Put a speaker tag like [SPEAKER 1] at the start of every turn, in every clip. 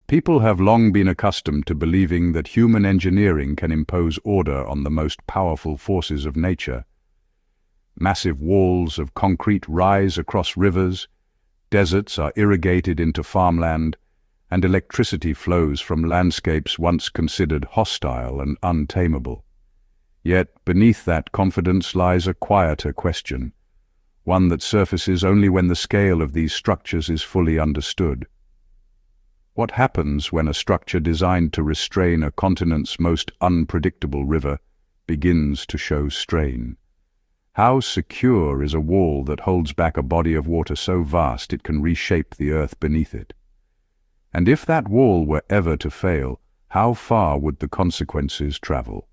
[SPEAKER 1] People have long been accustomed to believing that human engineering can impose order on the most powerful forces of nature. Massive walls of concrete rise across rivers, deserts are irrigated into farmland, and electricity flows from landscapes once considered hostile and untamable. Yet beneath that confidence lies a quieter question, one that surfaces only when the scale of these structures is fully understood. What happens when a structure designed to restrain a continent's most unpredictable river begins to show strain? How secure is a wall that holds back a body of water so vast it can reshape the earth beneath it? And if that wall were ever to fail, how far would the consequences travel?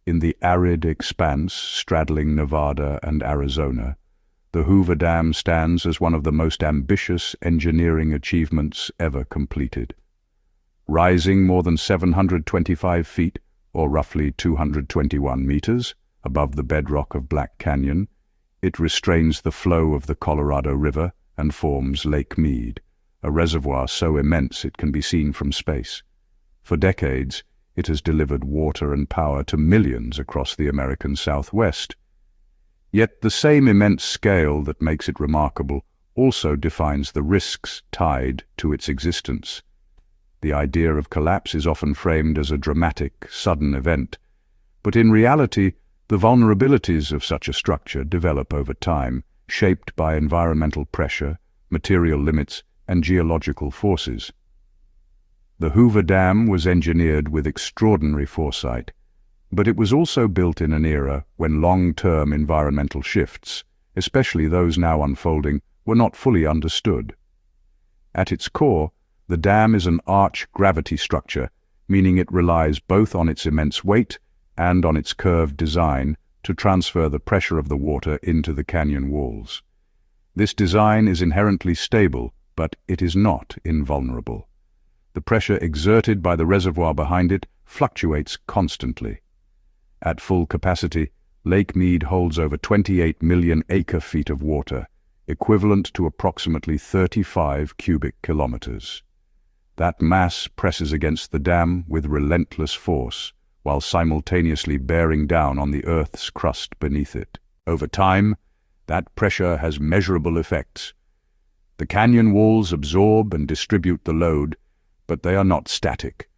[SPEAKER 1] In the arid expanse straddling Nevada and Arizona, the Hoover Dam stands as one of the most ambitious engineering achievements ever completed. Rising more than 725 feet, or roughly 221 meters, above the bedrock of Black Canyon, it restrains the flow of the Colorado River and forms Lake Mead, a reservoir so immense it can be seen from space. For decades, it has delivered water and power to millions across the American Southwest. Yet the same immense scale that makes it remarkable also defines the risks tied to its existence. The idea of collapse is often framed as a dramatic, sudden event, but in reality, the vulnerabilities of such a structure develop over time, shaped by environmental pressure, material limits, and geological forces. The Hoover Dam was engineered with extraordinary foresight, but it was also built in an era when long-term environmental shifts, especially those now unfolding, were not fully understood. At its core, the dam is an arch gravity structure, meaning it relies both on its immense weight and on its curved design to transfer the pressure of the water into the canyon walls. This design is inherently stable, but it is not invulnerable. The pressure exerted by the reservoir behind it fluctuates constantly. At full capacity, Lake Mead holds over 28 million acre-feet of water, equivalent to approximately 35 cubic kilometers. That mass presses against the dam with relentless force, while simultaneously bearing down on the Earth's crust beneath it. Over time, that pressure has measurable effects. The canyon walls absorb and distribute the load, but they are not static.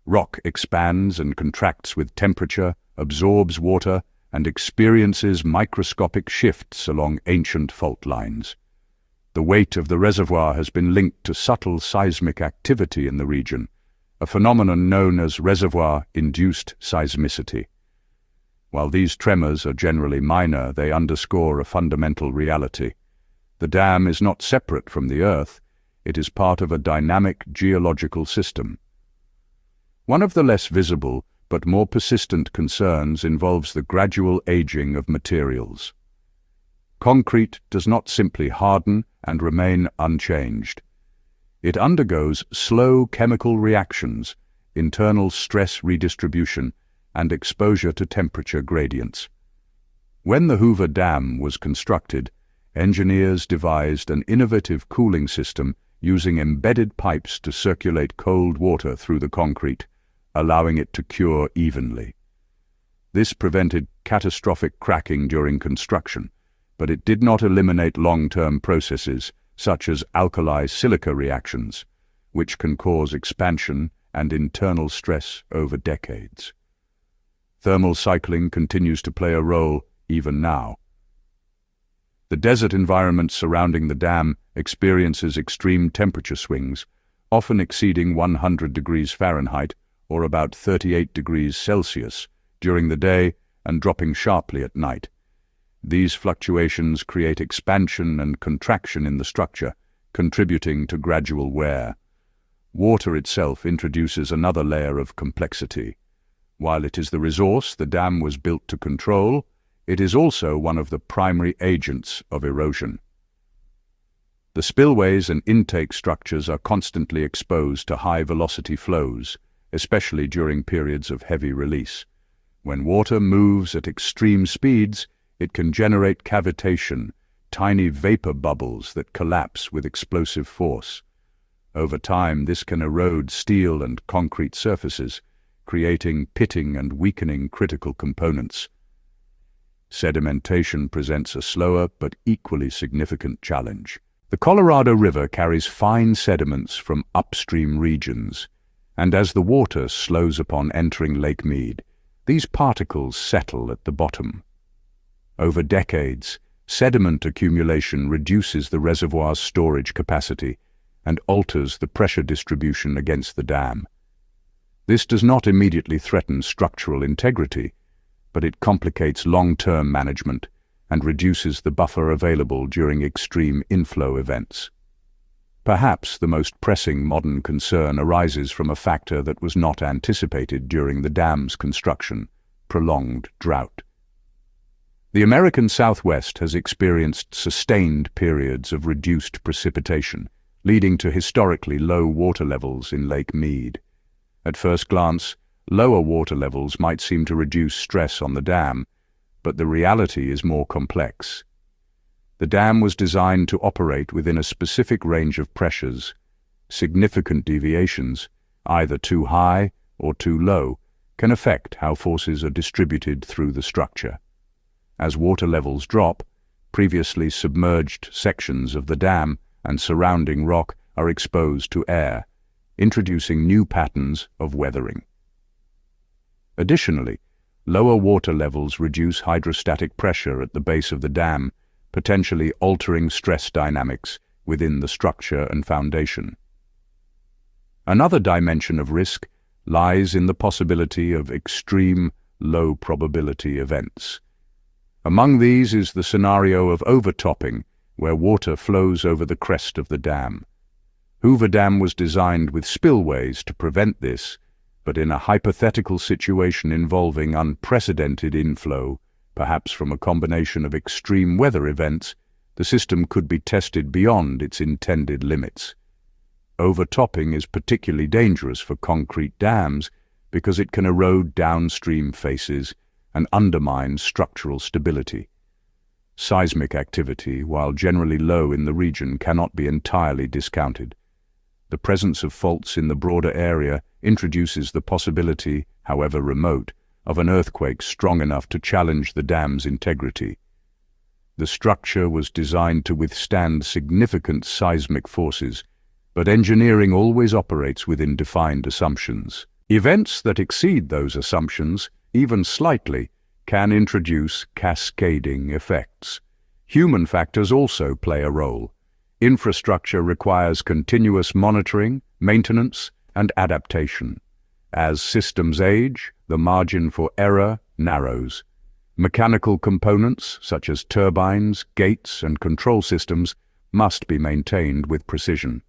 [SPEAKER 1] Rock expands and contracts with temperature, absorbs water, and experiences microscopic shifts along ancient fault lines. The weight of the reservoir has been linked to subtle seismic activity in the region, a phenomenon known as reservoir-induced seismicity. While these tremors are generally minor, they underscore a fundamental reality. The dam is not separate from the Earth, it is part of a dynamic geological system. One of the less visible but more persistent concerns involves the gradual aging of materials. Concrete does not simply harden and remain unchanged. It undergoes slow chemical reactions, internal stress redistribution, and exposure to temperature gradients. When the Hoover Dam was constructed, engineers devised an innovative cooling system using embedded pipes to circulate cold water through the concrete, allowing it to cure evenly. This prevented catastrophic cracking during construction, but it did not eliminate long-term processes such as alkali-silica reactions, which can cause expansion and internal stress over decades. Thermal cycling continues to play a role even now. The desert environment surrounding the dam experiences extreme temperature swings, often exceeding 100 degrees Fahrenheit or about 38 degrees Celsius during the day and dropping sharply at night. These fluctuations create expansion and contraction in the structure, contributing to gradual wear. Water itself introduces another layer of complexity. While it is the resource the dam was built to control, it is also one of the primary agents of erosion. The spillways and intake structures are constantly exposed to high-velocity flows, especially during periods of heavy release. When water moves at extreme speeds, it can generate cavitation, tiny vapor bubbles that collapse with explosive force. Over time, this can erode steel and concrete surfaces, creating pitting and weakening critical components. Sedimentation presents a slower but equally significant challenge. The Colorado River carries fine sediments from upstream regions, and as the water slows upon entering Lake Mead, these particles settle at the bottom. Over decades, sediment accumulation reduces the reservoir's storage capacity and alters the pressure distribution against the dam. This does not immediately threaten structural integrity, but it complicates long-term management and reduces the buffer available during extreme inflow events. Perhaps the most pressing modern concern arises from a factor that was not anticipated during the dam's construction: prolonged drought. The American Southwest has experienced sustained periods of reduced precipitation, leading to historically low water levels in Lake Mead. At first glance, lower water levels might seem to reduce stress on the dam, but the reality is more complex. The dam was designed to operate within a specific range of pressures. Significant deviations, either too high or too low, can affect how forces are distributed through the structure. As water levels drop, previously submerged sections of the dam and surrounding rock are exposed to air, introducing new patterns of weathering. Additionally, lower water levels reduce hydrostatic pressure at the base of the dam, potentially altering stress dynamics within the structure and foundation. Another dimension of risk lies in the possibility of extreme, low-probability events. Among these is the scenario of overtopping, where water flows over the crest of the dam. Hoover Dam was designed with spillways to prevent this, but in a hypothetical situation involving unprecedented inflow, perhaps from a combination of extreme weather events, the system could be tested beyond its intended limits. Overtopping is particularly dangerous for concrete dams because it can erode downstream faces and undermine structural stability. Seismic activity, while generally low in the region, cannot be entirely discounted. The presence of faults in the broader area introduces the possibility, however remote, of an earthquake strong enough to challenge the dam's integrity. The structure was designed to withstand significant seismic forces, but engineering always operates within defined assumptions. Events that exceed those assumptions, even slightly, can introduce cascading effects. Human factors also play a role. Infrastructure requires continuous monitoring, maintenance, and adaptation. As systems age, the margin for error narrows. Mechanical components, such as turbines, gates, and control systems, must be maintained with precision.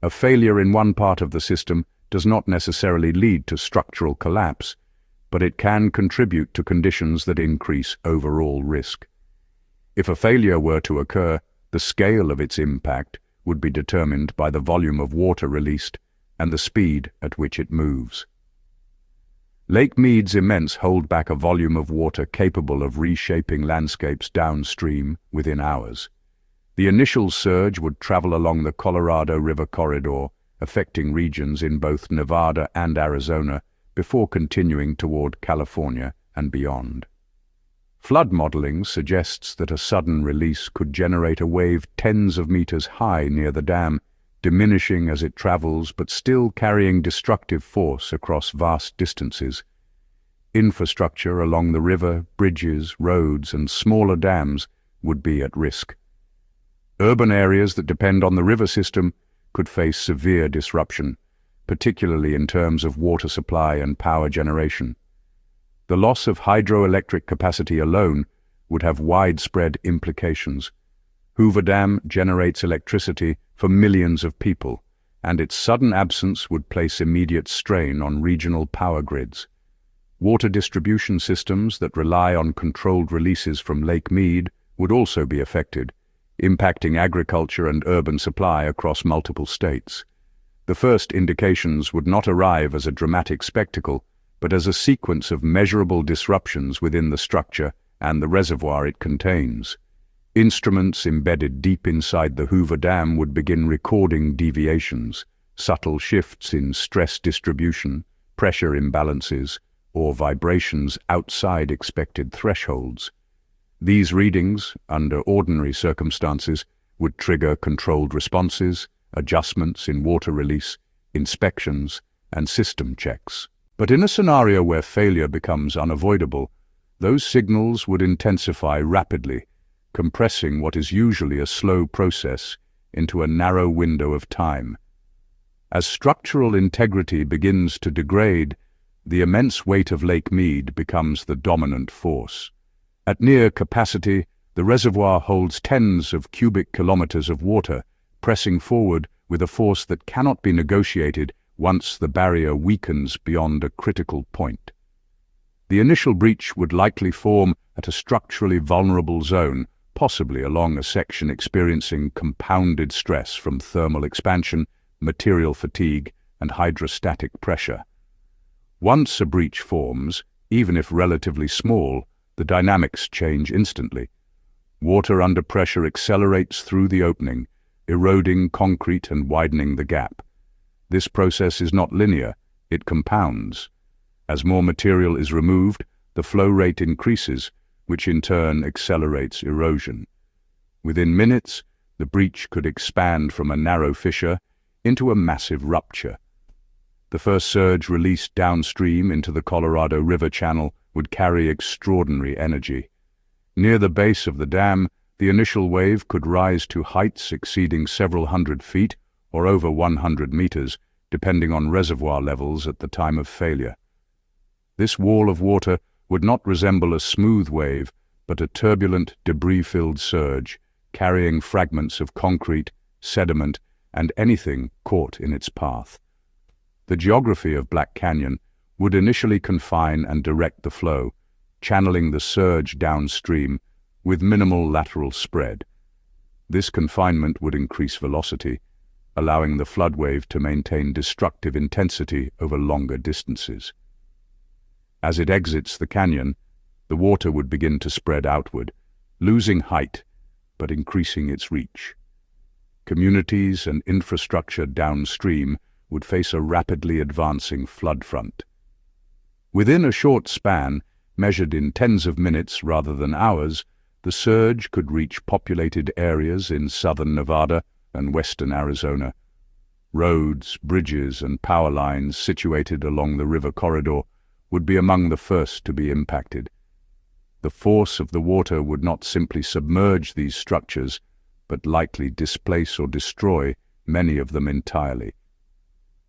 [SPEAKER 1] A failure in one part of the system does not necessarily lead to structural collapse, but it can contribute to conditions that increase overall risk. If a failure were to occur, the scale of its impact would be determined by the volume of water released and the speed at which it moves. Lake Mead's immense hold back a volume of water capable of reshaping landscapes downstream within hours. The initial surge would travel along the Colorado River corridor, affecting regions in both Nevada and Arizona, before continuing toward California and beyond. Flood modeling suggests that a sudden release could generate a wave tens of meters high near the dam, diminishing as it travels but still carrying destructive force across vast distances. Infrastructure along the river, bridges, roads, and smaller dams would be at risk. Urban areas that depend on the river system could face severe disruption, particularly in terms of water supply and power generation. The loss of hydroelectric capacity alone would have widespread implications. Hoover Dam generates electricity for millions of people, and its sudden absence would place immediate strain on regional power grids. Water distribution systems that rely on controlled releases from Lake Mead would also be affected, impacting agriculture and urban supply across multiple states. The first indications would not arrive as a dramatic spectacle, but as a sequence of measurable disruptions within the structure and the reservoir it contains. Instruments embedded deep inside the Hoover Dam would begin recording deviations, subtle shifts in stress distribution, pressure imbalances, or vibrations outside expected thresholds. These readings, under ordinary circumstances, would trigger controlled responses, adjustments in water release, inspections, and system checks. But in a scenario where failure becomes unavoidable, those signals would intensify rapidly, compressing what is usually a slow process into a narrow window of time. As structural integrity begins to degrade, the immense weight of Lake Mead becomes the dominant force. At near capacity, the reservoir holds tens of cubic kilometers of water, pressing forward with a force that cannot be negotiated once the barrier weakens beyond a critical point. The initial breach would likely form at a structurally vulnerable zone, possibly along a section experiencing compounded stress from thermal expansion, material fatigue, and hydrostatic pressure. Once a breach forms, even if relatively small, the dynamics change instantly. Water under pressure accelerates through the opening, eroding concrete and widening the gap. This process is not linear, it compounds. As more material is removed, the flow rate increases, which in turn accelerates erosion. Within minutes, the breach could expand from a narrow fissure into a massive rupture. The first surge released downstream into the Colorado River channel would carry extraordinary energy. Near the base of the dam, the initial wave could rise to heights exceeding several hundred feet or over 100 meters, depending on reservoir levels at the time of failure. This wall of water would not resemble a smooth wave, but a turbulent, debris-filled surge, carrying fragments of concrete, sediment, and anything caught in its path. The geography of Black Canyon would initially confine and direct the flow, channeling the surge downstream with minimal lateral spread. This confinement would increase velocity, allowing the flood wave to maintain destructive intensity over longer distances. As it exits the canyon, the water would begin to spread outward, losing height but increasing its reach. Communities and infrastructure downstream would face a rapidly advancing flood front. Within a short span, measured in tens of minutes rather than hours, the surge could reach populated areas in southern Nevada and western Arizona. Roads, bridges, and power lines situated along the river corridor would be among the first to be impacted. The force of the water would not simply submerge these structures, but likely displace or destroy many of them entirely.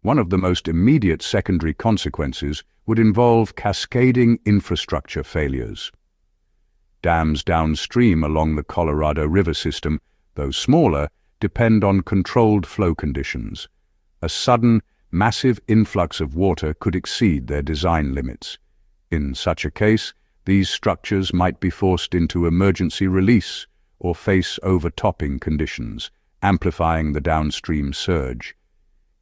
[SPEAKER 1] One of the most immediate secondary consequences would involve cascading infrastructure failures. Dams downstream along the Colorado River system, though smaller, depend on controlled flow conditions. A sudden, massive influx of water could exceed their design limits. In such a case, these structures might be forced into emergency release or face overtopping conditions, amplifying the downstream surge.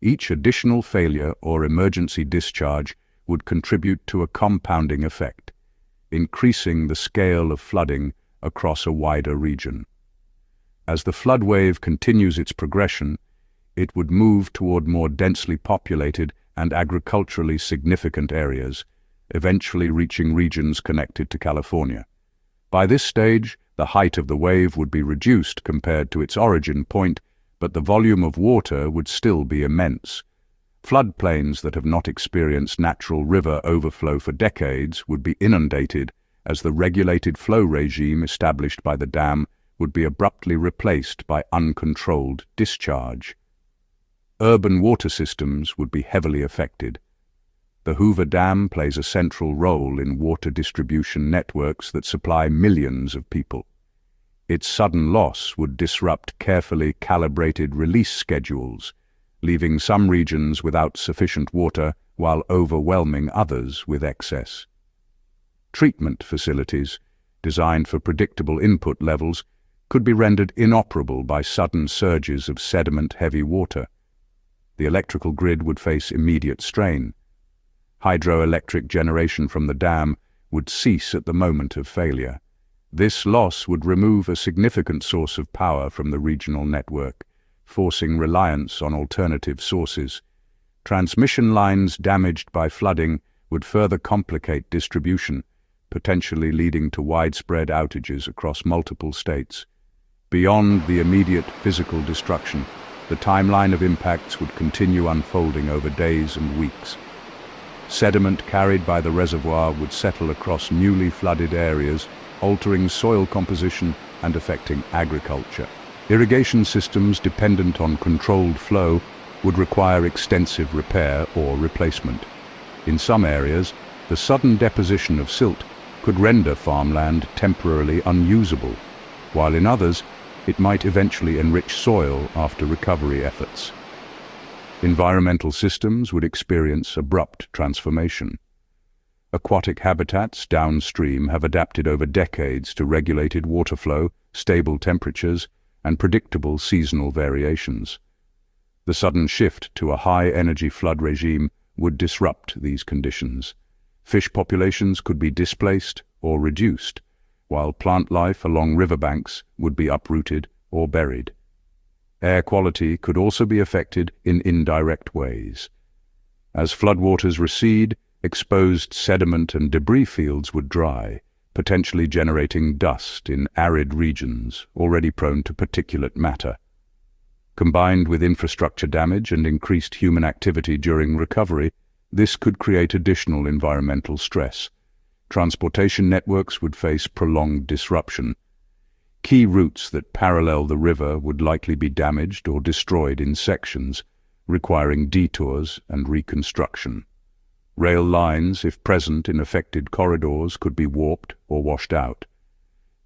[SPEAKER 1] Each additional failure or emergency discharge would contribute to a compounding effect, increasing the scale of flooding across a wider region. As the flood wave continues its progression, it would move toward more densely populated and agriculturally significant areas, eventually reaching regions connected to California. By this stage, the height of the wave would be reduced compared to its origin point, but the volume of water would still be immense. Floodplains that have not experienced natural river overflow for decades would be inundated, as the regulated flow regime established by the dam would be abruptly replaced by uncontrolled discharge. Urban water systems would be heavily affected. The Hoover Dam plays a central role in water distribution networks that supply millions of people. Its sudden loss would disrupt carefully calibrated release schedules, leaving some regions without sufficient water while overwhelming others with excess. Treatment facilities, designed for predictable input levels, could be rendered inoperable by sudden surges of sediment-heavy water. The electrical grid would face immediate strain. Hydroelectric generation from the dam would cease at the moment of failure. This loss would remove a significant source of power from the regional network, forcing reliance on alternative sources. Transmission lines damaged by flooding would further complicate distribution, potentially leading to widespread outages across multiple states. Beyond the immediate physical destruction, the timeline of impacts would continue unfolding over days and weeks. Sediment carried by the reservoir would settle across newly flooded areas, altering soil composition and affecting agriculture. Irrigation systems dependent on controlled flow would require extensive repair or replacement. In some areas, the sudden deposition of silt could render farmland temporarily unusable, while in others, it might eventually enrich soil after recovery efforts. Environmental systems would experience abrupt transformation. Aquatic habitats downstream have adapted over decades to regulated water flow, stable temperatures, and predictable seasonal variations. The sudden shift to a high-energy flood regime would disrupt these conditions. Fish populations could be displaced or reduced, while plant life along riverbanks would be uprooted or buried. Air quality could also be affected in indirect ways. As floodwaters recede, exposed sediment and debris fields would dry, potentially generating dust in arid regions already prone to particulate matter. Combined with infrastructure damage and increased human activity during recovery, this could create additional environmental stress. Transportation networks would face prolonged disruption. Key routes that parallel the river would likely be damaged or destroyed in sections, requiring detours and reconstruction. Rail lines, if present in affected corridors, could be warped or washed out.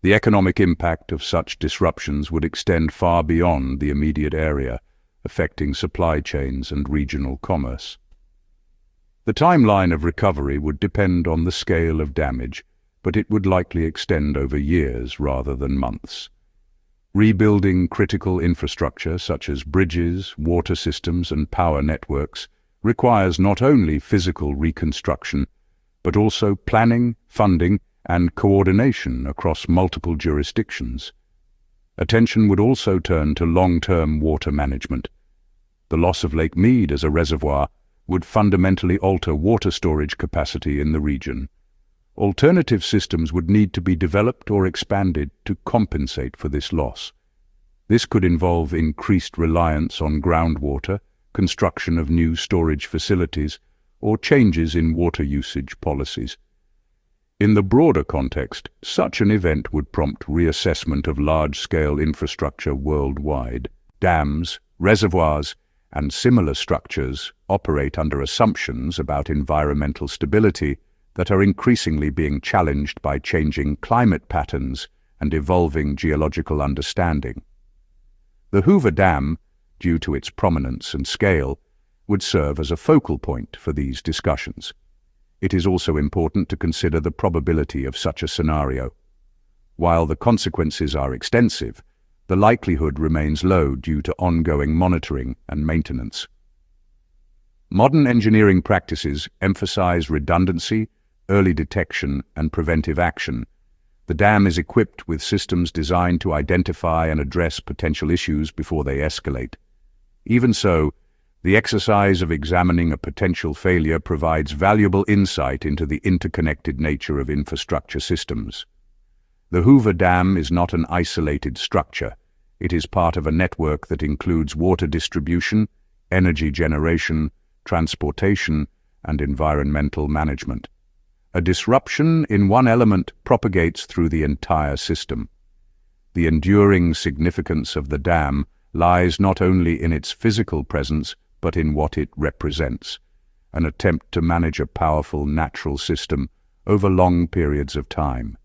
[SPEAKER 1] The economic impact of such disruptions would extend far beyond the immediate area, affecting supply chains and regional commerce. The timeline of recovery would depend on the scale of damage, but it would likely extend over years rather than months. Rebuilding critical infrastructure such as bridges, water systems, and power networks requires not only physical reconstruction, but also planning, funding, and coordination across multiple jurisdictions. Attention would also turn to long-term water management. The loss of Lake Mead as a reservoir would fundamentally alter water storage capacity in the region. Alternative systems would need to be developed or expanded to compensate for this loss. This could involve increased reliance on groundwater, construction of new storage facilities, or changes in water usage policies. In the broader context, such an event would prompt reassessment of large-scale infrastructure worldwide. Dams, reservoirs, and similar structures operate under assumptions about environmental stability that are increasingly being challenged by changing climate patterns and evolving geological understanding. The Hoover Dam, due to its prominence and scale, would serve as a focal point for these discussions. It is also important to consider the probability of such a scenario. While the consequences are extensive, the likelihood remains low due to ongoing monitoring and maintenance. Modern engineering practices emphasize redundancy, early detection, and preventive action. The dam is equipped with systems designed to identify and address potential issues before they escalate. Even so, the exercise of examining a potential failure provides valuable insight into the interconnected nature of infrastructure systems. The Hoover Dam is not an isolated structure. It is part of a network that includes water distribution, energy generation, transportation, and environmental management. A disruption in one element propagates through the entire system. The enduring significance of the dam lies not only in its physical presence, but in what it represents, an attempt to manage a powerful natural system over long periods of time.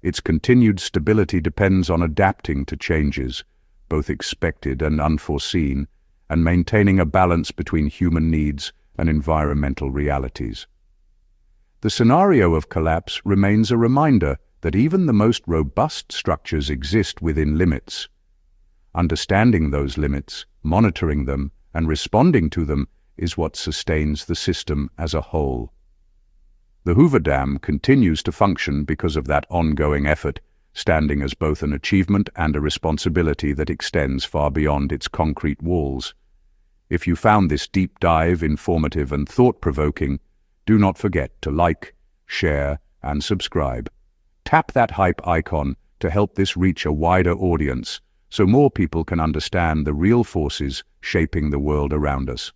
[SPEAKER 1] Its continued stability depends on adapting to changes, both expected and unforeseen, and maintaining a balance between human needs and environmental realities. The scenario of collapse remains a reminder that even the most robust structures exist within limits. Understanding those limits, monitoring them, and responding to them is what sustains the system as a whole. The Hoover Dam continues to function because of that ongoing effort, standing as both an achievement and a responsibility that extends far beyond its concrete walls. If you found this deep dive informative and thought-provoking, do not forget to like, share, and subscribe. Tap that hype icon to help this reach a wider audience so more people can understand the real forces shaping the world around us.